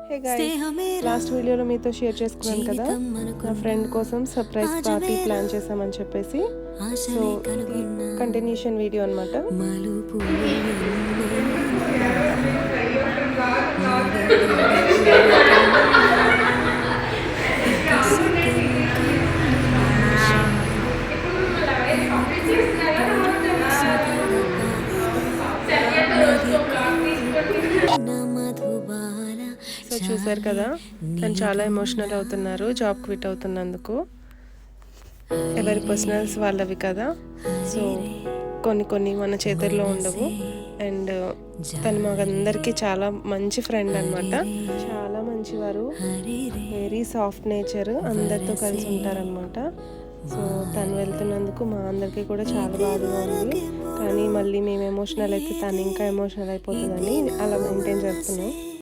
Hey guys, last వీడియోలో మీతో share చేసుకున్నాను కదా నా ఫ్రెండ్ కోసం సర్ప్రైజ్ పార్టీ ప్లాన్ చేసామని చెప్పేసి. సో ఇది కంటిన్యూషన్ వీడియో అనమాట. సో చూసారు కదా, తను చాలా ఎమోషనల్ అవుతున్నారు జాబ్ క్విట్ అవుతున్నందుకు. ఎవరి పర్సనల్స్ వాళ్ళవి కదా, సో కొన్ని మన చేతుల్లో ఉండవు. అండ్ తను మాకందరికీ చాలా మంచి ఫ్రెండ్ అనమాట. చాలా మంచివారు, వెరీ సాఫ్ట్ నేచర్, అందరితో కలిసి ఉంటారనమాట. సో తను వెళ్తున్నందుకు మా అందరికీ కూడా చాలా బాధగా ఉంది. కానీ మళ్ళీ మేము ఎమోషనల్ అయితే తను ఇంకా ఎమోషనల్ అయిపోతుందని అలా మెయింటైన్ చేస్తున్నాం.